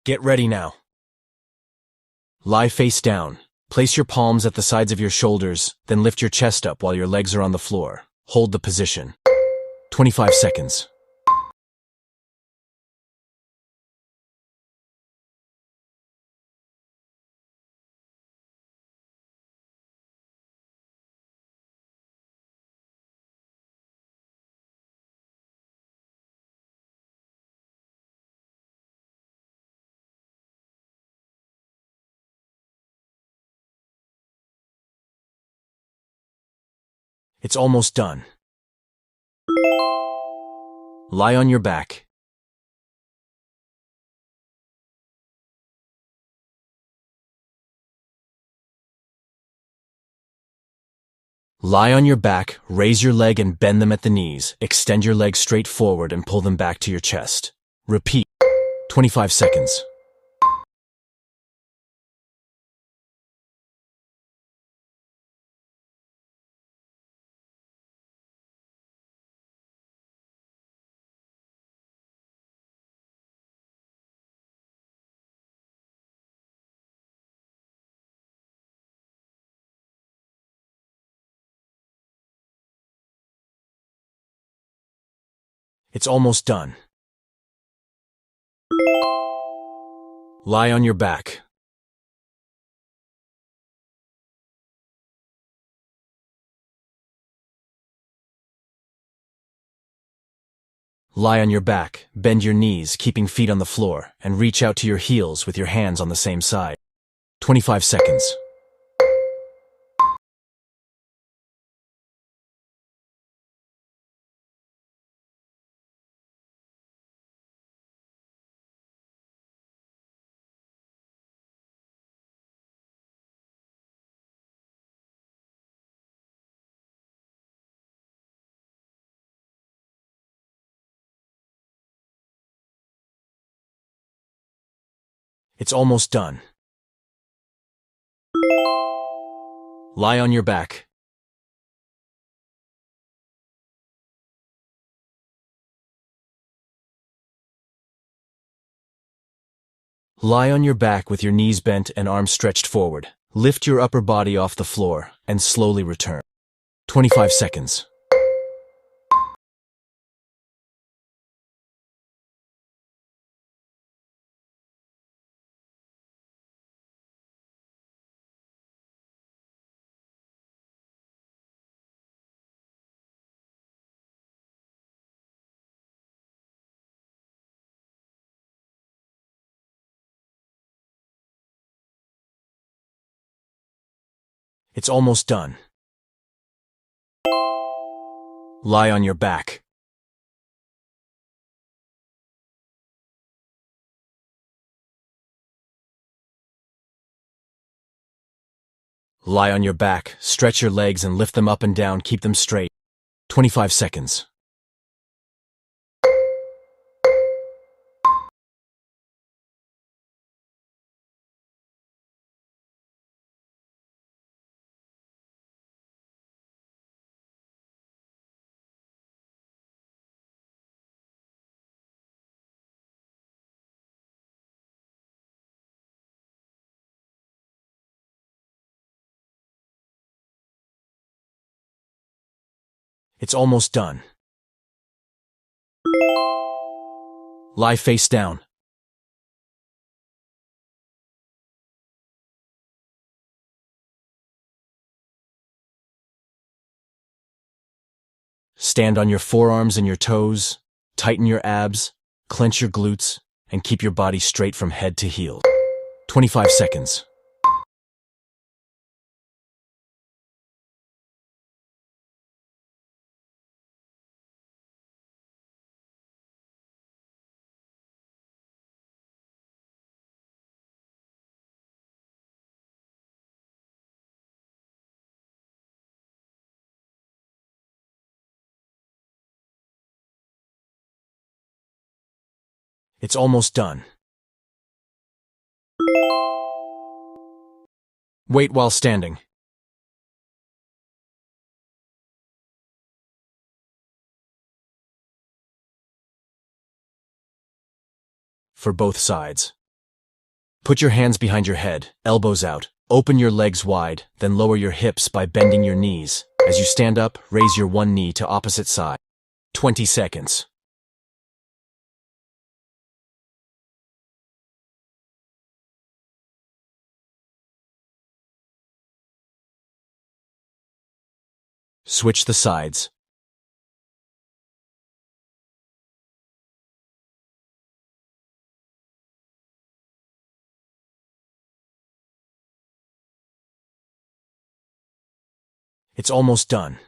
Get ready now. Lie face down. Place your palms at the sides of your shoulders, then lift your chest up while your legs are on the floor. Hold the position. 25 seconds. It's almost done. Lie on your back. Lie on your back, raise your leg and bend them at the knees. Extend your legs straight forward and pull them back to your chest. Repeat. 25 seconds. It's almost done. Lie on your back. Lie on your back, bend your knees, keeping feet on the floor, and reach out to your heels with your hands on the same side. 25 seconds. It's almost done. Lie on your back. Lie on your back with your knees bent and arms stretched forward. Lift your upper body off the floor and slowly return. 25 seconds. It's almost done. Lie on your back. Lie on your back, stretch your legs and lift them up and down, keep them straight. 25 seconds. It's almost done. Lie face down. Stand on your forearms and your toes, tighten your abs, clench your glutes, and keep your body straight from head to heel. 25 seconds. It's almost done. Wait while standing. For both sides. Put your hands behind your head, elbows out. Open your legs wide, then lower your hips by bending your knees. As you stand up, raise your one knee to opposite side. 20 seconds. Switch the sides. It's almost done.